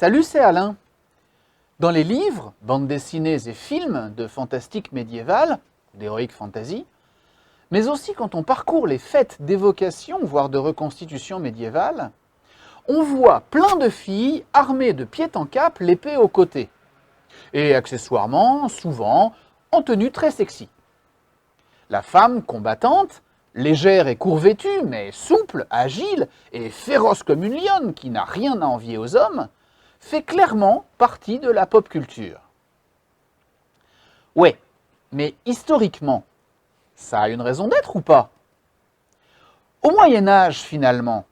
Salut, c'est Alain. Dans les livres, bandes dessinées et films de fantastique médiévale, d'heroic fantasy, mais aussi quand on parcourt les fêtes d'évocation, voire de reconstitution médiévale, on voit plein de filles armées de pied en cap, l'épée au côté, et accessoirement, souvent, en tenue très sexy. La femme combattante, légère et court-vêtue, mais souple, agile et féroce comme une lionne qui n'a rien à envier aux hommes, fait clairement partie de la pop culture. Ouais, mais historiquement, ça a une raison d'être ou pas? Au Moyen-Âge, finalement,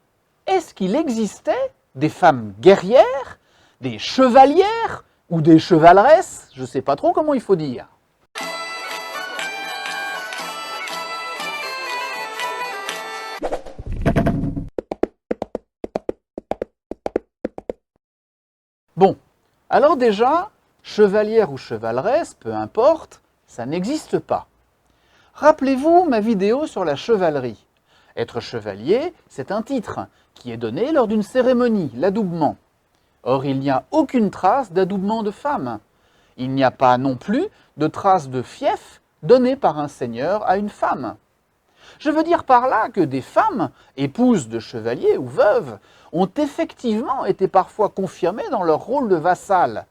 est-ce qu'il existait des femmes guerrières, des chevalières ou des chevaleresses? Je ne sais pas trop comment il faut dire. Bon, alors déjà, chevalière ou chevaleresse, peu importe, ça n'existe pas. Rappelez-vous ma vidéo sur la chevalerie. Être chevalier, c'est un titre qui est donné lors d'une cérémonie, l'adoubement. Or, il n'y a aucune trace d'adoubement de femme. Il n'y a pas non plus de trace de fief donné par un seigneur à une femme. Je veux dire par là que des femmes, épouses de chevaliers ou veuves, ont effectivement été parfois confirmées dans leur rôle de vassal.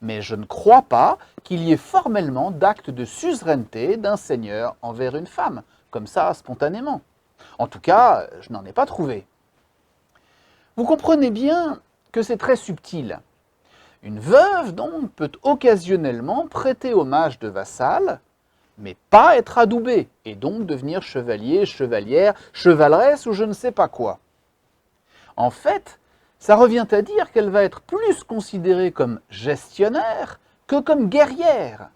Mais je ne crois pas qu'il y ait formellement d'acte de suzeraineté d'un seigneur envers une femme, comme ça, spontanément. En tout cas, je n'en ai pas trouvé. Vous comprenez bien que c'est très subtil. Une veuve, donc, peut occasionnellement prêter hommage de vassal, mais pas être adoubée, et donc devenir chevalier, chevalière, chevaleresse ou je ne sais pas quoi. En fait, ça revient à dire qu'elle va être plus considérée comme gestionnaire que comme guerrière.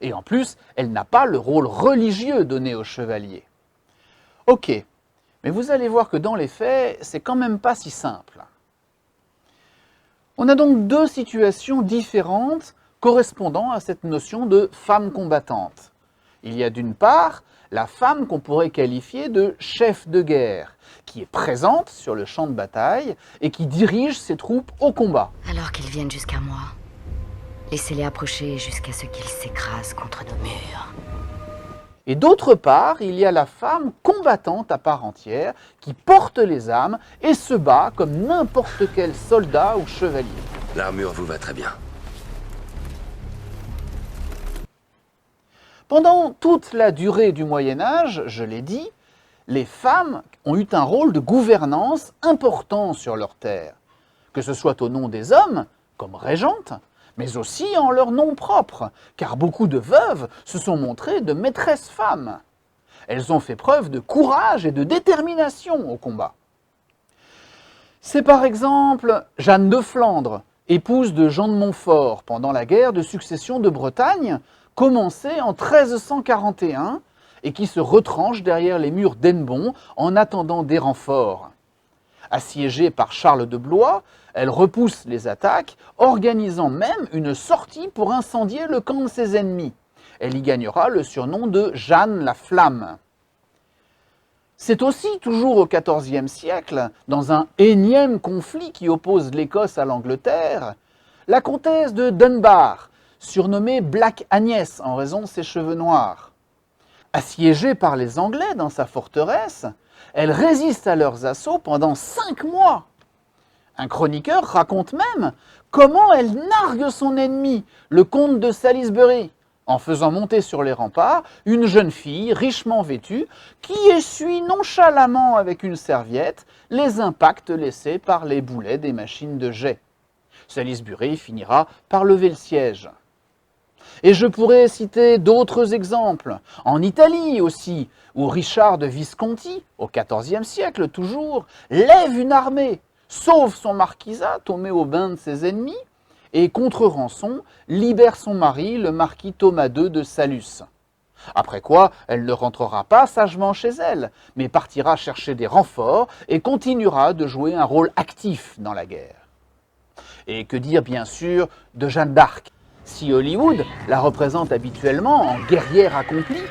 Et en plus, elle n'a pas le rôle religieux donné aux chevaliers. Ok, mais vous allez voir que dans les faits, c'est quand même pas si simple. On a donc deux situations différentes correspondant à cette notion de femme combattante. Il y a d'une part la femme qu'on pourrait qualifier de chef de guerre, qui est présente sur le champ de bataille et qui dirige ses troupes au combat. Alors qu'ils viennent jusqu'à moi, laissez-les approcher jusqu'à ce qu'ils s'écrasent contre nos murs. Et d'autre part, il y a la femme combattante à part entière qui porte les armes et se bat comme n'importe quel soldat ou chevalier. L'armure vous va très bien. Pendant toute la durée du Moyen-Âge, je l'ai dit, les femmes ont eu un rôle de gouvernance important sur leurs terres, que ce soit au nom des hommes, comme régentes, mais aussi en leur nom propre, car beaucoup de veuves se sont montrées de maîtresses femmes. Elles ont fait preuve de courage et de détermination au combat. C'est par exemple Jeanne de Flandre, épouse de Jean de Montfort pendant la guerre de succession de Bretagne, commencée en 1341 et qui se retranche derrière les murs d'Hennebont en attendant des renforts. Assiégée par Charles de Blois, elle repousse les attaques, organisant même une sortie pour incendier le camp de ses ennemis. Elle y gagnera le surnom de Jeanne la Flamme. C'est aussi, toujours au XIVe siècle, dans un énième conflit qui oppose l'Écosse à l'Angleterre, la comtesse de Dunbar, surnommée Black Agnès en raison de ses cheveux noirs. Assiégée par les Anglais dans sa forteresse, elle résiste à leurs assauts pendant 5 mois. Un chroniqueur raconte même comment elle nargue son ennemi, le comte de Salisbury, en faisant monter sur les remparts une jeune fille richement vêtue qui essuie nonchalamment avec une serviette les impacts laissés par les boulets des machines de jet. Salisbury finira par lever le siège. Et je pourrais citer d'autres exemples, en Italie aussi, où Richard de Visconti, au XIVe siècle toujours, lève une armée, sauve son marquisat tombé au bain de ses ennemis, et contre rançon, libère son mari, le marquis Thomas II de Saluces. Après quoi, elle ne rentrera pas sagement chez elle, mais partira chercher des renforts et continuera de jouer un rôle actif dans la guerre. Et que dire bien sûr de Jeanne d'Arc? Si Hollywood la représente habituellement en guerrière accomplie,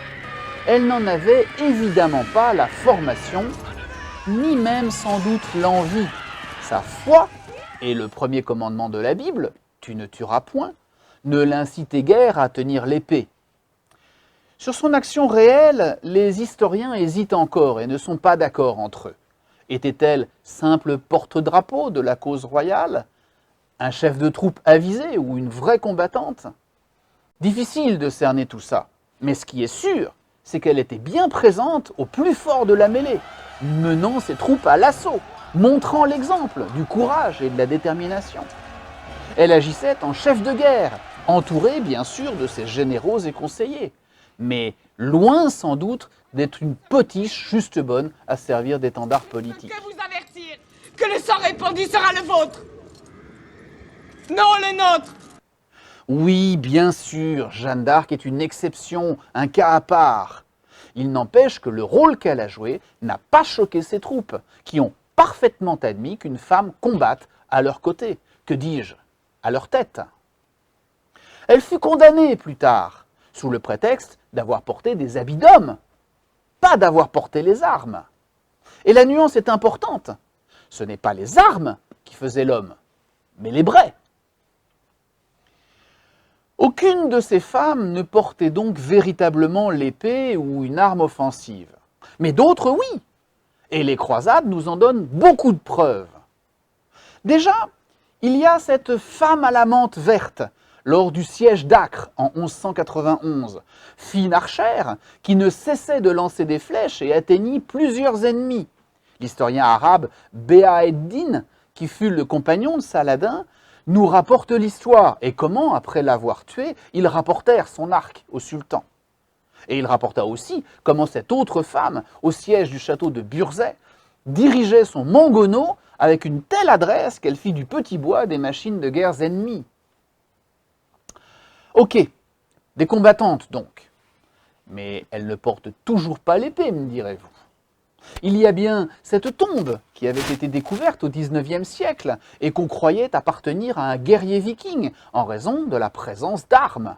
elle n'en avait évidemment pas la formation, ni même sans doute l'envie. Sa foi Et le premier commandement de la Bible, « Tu ne tueras point », ne l'incitait guère à tenir l'épée. Sur son action réelle, les historiens hésitent encore et ne sont pas d'accord entre eux. Était-elle simple porte-drapeau de la cause royale, un chef de troupe avisé ou une vraie combattante? Difficile de cerner tout ça, mais ce qui est sûr, c'est qu'elle était bien présente au plus fort de la mêlée, menant ses troupes à l'assaut, montrant l'exemple du courage et de la détermination. Elle agissait en chef de guerre, entourée bien sûr de ses généraux et conseillers, mais loin sans doute d'être une potiche juste bonne à servir d'étendard politique. Que vous avertir que le sang répandu sera le vôtre, non le nôtre. Oui, bien sûr, Jeanne d'Arc est une exception, un cas à part. Il n'empêche que le rôle qu'elle a joué n'a pas choqué ses troupes, qui ont parfaitement admis qu'une femme combatte à leur côté, que dis-je, à leur tête. Elle fut condamnée plus tard, sous le prétexte d'avoir porté des habits d'homme, pas d'avoir porté les armes. Et la nuance est importante. Ce n'est pas les armes qui faisaient l'homme, mais les brais. Aucune de ces femmes ne portait donc véritablement l'épée ou une arme offensive. Mais d'autres, oui. Et les croisades nous en donnent beaucoup de preuves. Déjà, il y a cette femme à la mante verte, lors du siège d'Acre en 1191, fine archère qui ne cessait de lancer des flèches et atteignit plusieurs ennemis. L'historien arabe Béa ed-Din, qui fut le compagnon de Saladin, nous rapporte l'histoire et comment, après l'avoir tué, ils rapportèrent son arc au sultan. Et il rapporta aussi comment cette autre femme, au siège du château de Burzet, dirigeait son mangonneau avec une telle adresse qu'elle fit du petit bois des machines de guerre ennemies. Ok, des combattantes donc, mais elles ne portent toujours pas l'épée, me direz-vous. Il y a bien cette tombe qui avait été découverte au XIXe siècle et qu'on croyait appartenir à un guerrier viking en raison de la présence d'armes,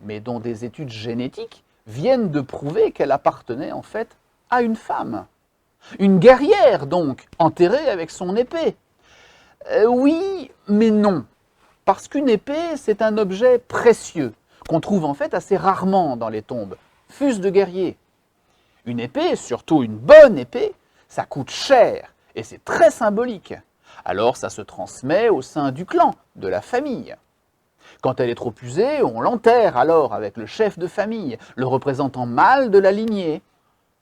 mais dont des études génétiques viennent de prouver qu'elle appartenait en fait à une femme. Une guerrière donc, enterrée avec son épée. Oui, mais non, parce qu'une épée c'est un objet précieux qu'on trouve en fait assez rarement dans les tombes, fût-ce de guerrier. Une épée, surtout une bonne épée, ça coûte cher et c'est très symbolique. Alors ça se transmet au sein du clan, de la famille. Quand elle est trop usée, on l'enterre alors avec le chef de famille, le représentant mâle de la lignée,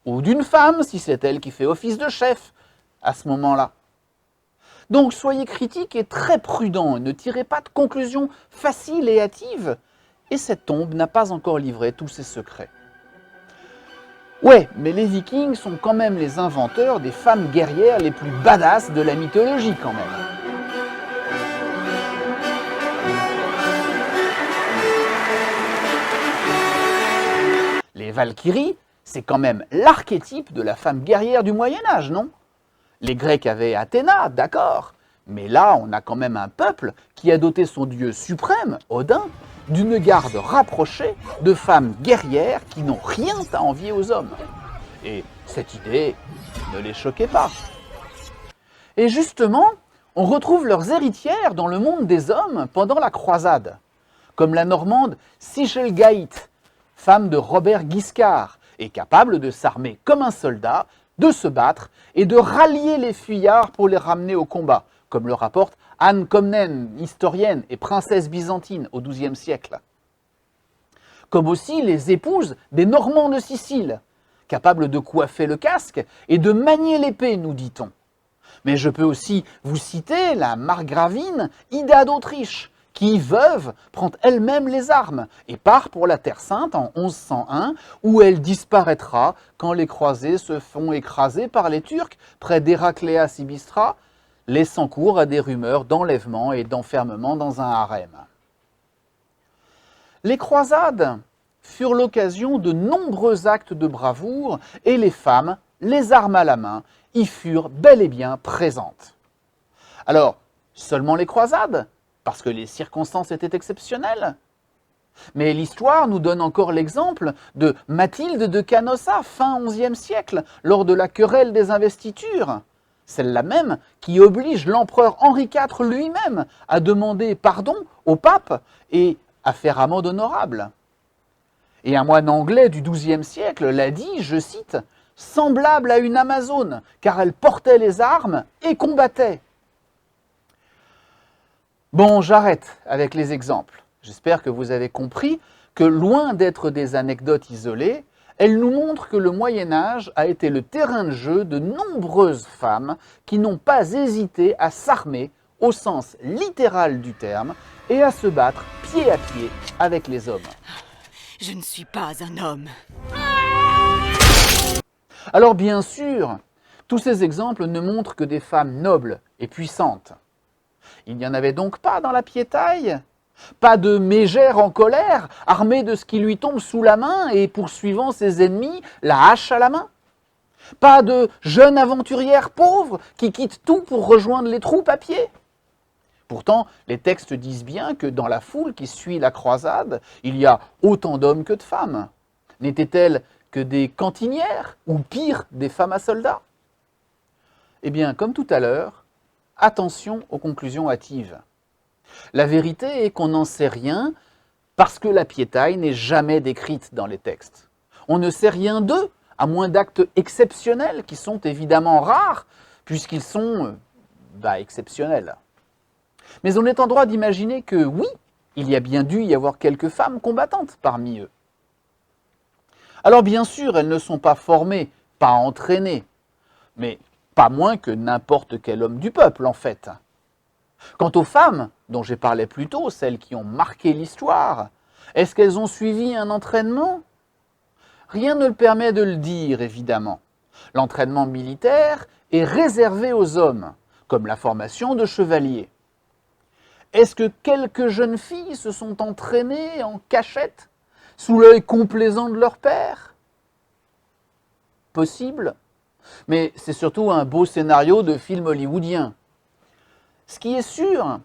ou d'une femme si c'est elle qui fait office de chef à ce moment-là. Donc soyez critiques et très prudents, ne tirez pas de conclusions faciles et hâtives, et cette tombe n'a pas encore livré tous ses secrets. Ouais, mais les Vikings sont quand même les inventeurs des femmes guerrières les plus badass de la mythologie quand même. Les Valkyries, c'est quand même l'archétype de la femme guerrière du Moyen-Âge, non? Les Grecs avaient Athéna, d'accord, mais là on a quand même un peuple qui a doté son dieu suprême, Odin, d'une garde rapprochée de femmes guerrières qui n'ont rien à envier aux hommes. Et cette idée ne les choquait pas. Et justement, on retrouve leurs héritières dans le monde des hommes pendant la croisade, comme la Normande Sichelgaït, femme de Robert Guiscard, et capable de s'armer comme un soldat, de se battre et de rallier les fuyards pour les ramener au combat, comme le rapporte Anne Comnène, historienne et princesse byzantine au XIIe siècle. Comme aussi les épouses des Normands de Sicile, capables de coiffer le casque et de manier l'épée, nous dit-on. Mais je peux aussi vous citer la margravine Ida d'Autriche, qui, veuve, prend elle-même les armes et part pour la Terre Sainte en 1101, où elle disparaîtra quand les croisés se font écraser par les Turcs près d'Héracléa Sibystra, laissant cours à des rumeurs d'enlèvement et d'enfermement dans un harem. Les croisades furent l'occasion de nombreux actes de bravoure et les femmes, les armes à la main, y furent bel et bien présentes. Alors, seulement les croisades, parce que les circonstances étaient exceptionnelles? Mais l'histoire nous donne encore l'exemple de Mathilde de Canossa, fin XIe siècle, lors de la querelle des investitures. celle-là même qui oblige l'empereur Henri IV lui-même à demander pardon au pape et à faire amende honorable. Et un moine anglais du XIIe siècle l'a dit, je cite, « semblable à une Amazone, car elle portait les armes et combattait ». Bon, j'arrête avec les exemples. J'espère que vous avez compris que loin d'être des anecdotes isolées, elles nous montrent que le Moyen-Âge a été le terrain de jeu de nombreuses femmes qui n'ont pas hésité à s'armer au sens littéral du terme et à se battre pied à pied avec les hommes. Je ne suis pas un homme. Alors bien sûr, tous ces exemples ne montrent que des femmes nobles et puissantes. Il n'y en avait donc pas dans la piétaille? Pas de mégère en colère, armée de ce qui lui tombe sous la main et poursuivant ses ennemis, la hache à la main? Pas de jeune aventurière pauvre qui quitte tout pour rejoindre les troupes à pied? Pourtant, les textes disent bien que dans la foule qui suit la croisade, il y a autant d'hommes que de femmes. N'étaient-elles que des cantinières, ou pire, des femmes à soldats? Eh bien, comme tout à l'heure, attention aux conclusions hâtives. La vérité est qu'on n'en sait rien parce que la piétaille n'est jamais décrite dans les textes. On ne sait rien d'eux, à moins d'actes exceptionnels qui sont évidemment rares, puisqu'ils sont exceptionnels. Mais on est en droit d'imaginer que oui, il y a bien dû y avoir quelques femmes combattantes parmi eux. Alors bien sûr, elles ne sont pas formées, pas entraînées, mais pas moins que n'importe quel homme du peuple en fait. Quant aux femmes, dont j'ai parlé plus tôt, celles qui ont marqué l'histoire, est-ce qu'elles ont suivi un entraînement? Rien ne le permet de le dire, évidemment. L'entraînement militaire est réservé aux hommes, comme la formation de chevaliers. Est-ce que quelques jeunes filles se sont entraînées en cachette, sous l'œil complaisant de leur père? Possible, mais c'est surtout un beau scénario de film hollywoodien. Ce qui est sûr,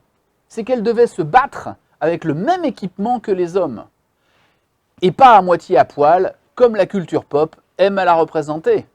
c'est qu'elles devaient se battre avec le même équipement que les hommes, et pas à moitié à poil, comme la culture pop aime à la représenter.